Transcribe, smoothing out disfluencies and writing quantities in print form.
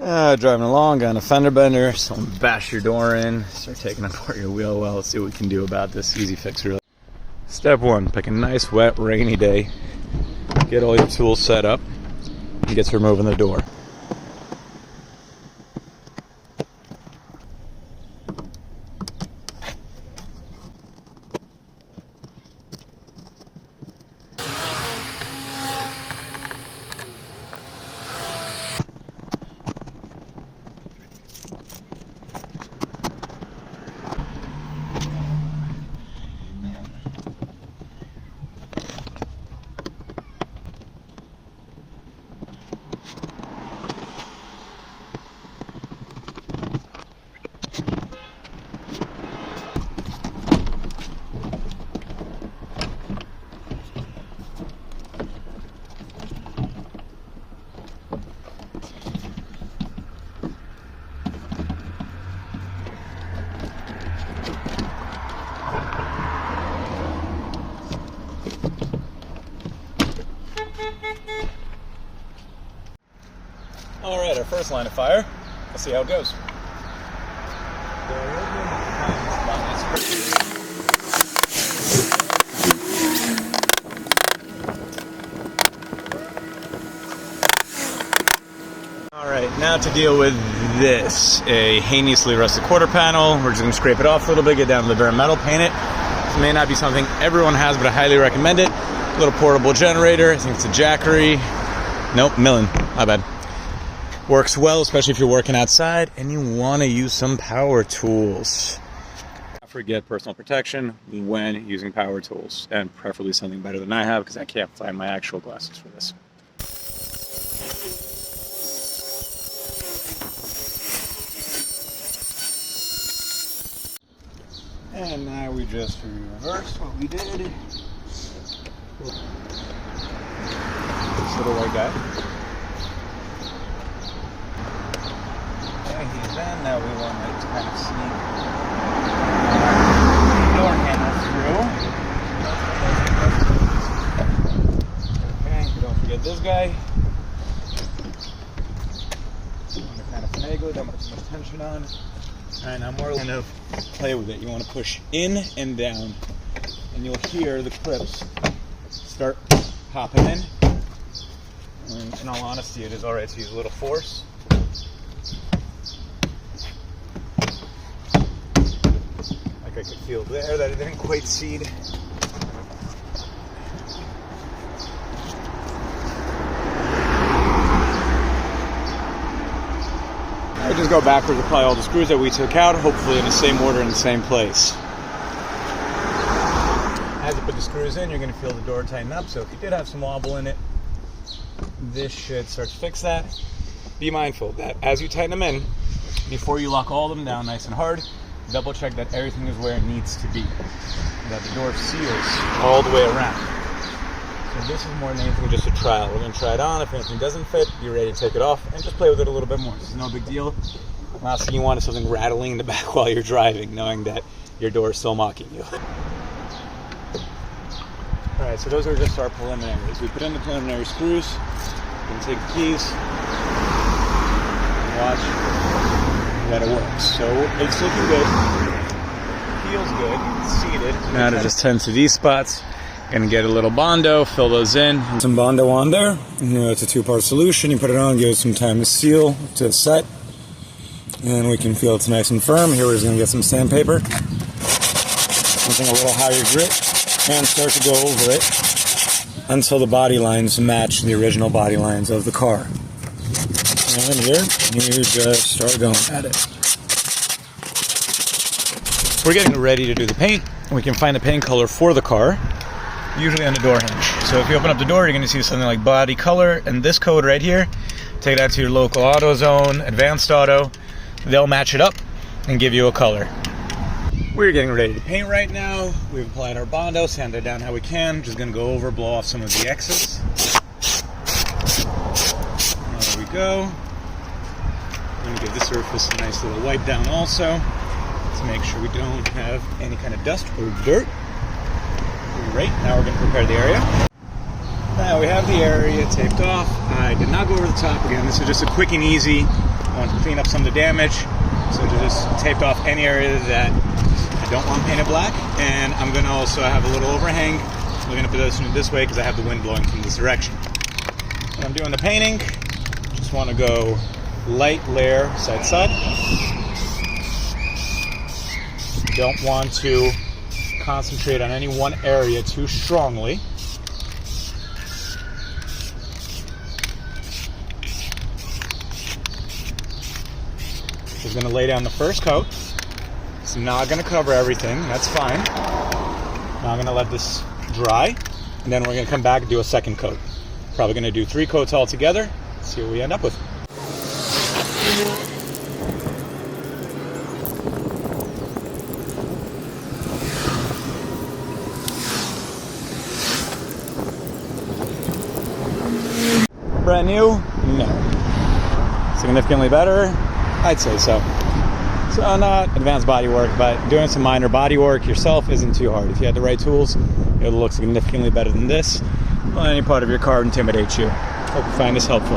Driving along, got a fender bender, someone bash your door in, start taking apart your wheel. Well, let's see what we can do about this. Easy fix, really. Step one, pick a nice, wet, rainy day. Get all your tools set up and get to removing the door. Alright, our first line of fire. Let's see how it goes. Alright, now to deal with this. A heinously rusted quarter panel. We're just going to scrape it off a little bit, get down to the bare metal, paint it. This may not be something everyone has, but I highly recommend it. A little portable generator. I think it's a Jackery. Nope, Millen. My bad. Works well, especially if you're working outside and you want to use some power tools. Don't forget personal protection when using power tools, and preferably something better than I have, because I can't find my actual glasses for this. And now we just reverse what we did. This little white guy. He's in. Now we want to kind of sneak the door handle through. Okay, don't forget this guy. You want to kind of finagle it, don't put too much tension on. Alright, now more kind of play with it. You want to push in and down, and you'll hear the clips start popping in. And in all honesty, it is alright to use a little force. I could feel there that it didn't quite seed. I just go backwards, apply all the screws that we took out, hopefully in the same order in the same place. As you put the screws in, you're going to feel the door tighten up, so if you did have some wobble in it, this should start to fix that. Be mindful that as you tighten them in, before you lock all of them down nice and hard, double check that everything is where it needs to be, that the door seals all the way around. So this is more than anything just a trial. We're going to try it on. If anything doesn't fit, you're ready to take it off and just play with it a little bit more. This is no big deal. Last thing you want is something rattling in the back while you're driving, knowing that your door is still mocking you. Alright, so those are just our preliminaries. We put in the preliminary screws, we're going to take the keys, and watch that it works. So it's looking good, feels good, it's seated. Now to just tend to these spots, gonna get a little Bondo, fill those in. Some Bondo on there. You know, it's a two-part solution. You put it on, give it some time to seal, to set, and we can feel it's nice and firm. Here we're just gonna get some sandpaper, something a little higher grit, and start to go over it until the body lines match the original body lines of the car. And here, you just start going at it. We're getting ready to do the paint. We can find the paint color for the car, usually on the door hinge. So if you open up the door, you're going to see something like body color, and this code right here, take it out to your local AutoZone, Advanced Auto. They'll match it up and give you a color. We're getting ready to paint right now. We've applied our Bondo, sanded it down how we can. Just going to go over, blow off some of the excess. There we go. I'm going to give the surface a nice little wipe down also to make sure we don't have any kind of dust or dirt. Great, now we're going to prepare the area. Now we have the area taped off. I did not go over the top again. This is just a quick and easy want to clean up some of the damage. So just taped off any area that I don't want painted black. And I'm going to also have a little overhang. We're going to position it this way because I have the wind blowing from this direction. When I'm doing the painting, just want to go light layer side to side. Don't want to concentrate on any one area too strongly. Just going to lay down the first coat. It's not going to cover everything. That's fine. Now I'm going to let this dry, and then we're going to come back and do a second coat. Probably going to do 3 coats all together. See what we end up with. Brand new? No. Significantly better? I'd say so. So not advanced body work, but doing some minor body work yourself isn't too hard. If you had the right tools, it'll look significantly better than this. Don't let any part of your car intimidate you. Hope you find this helpful.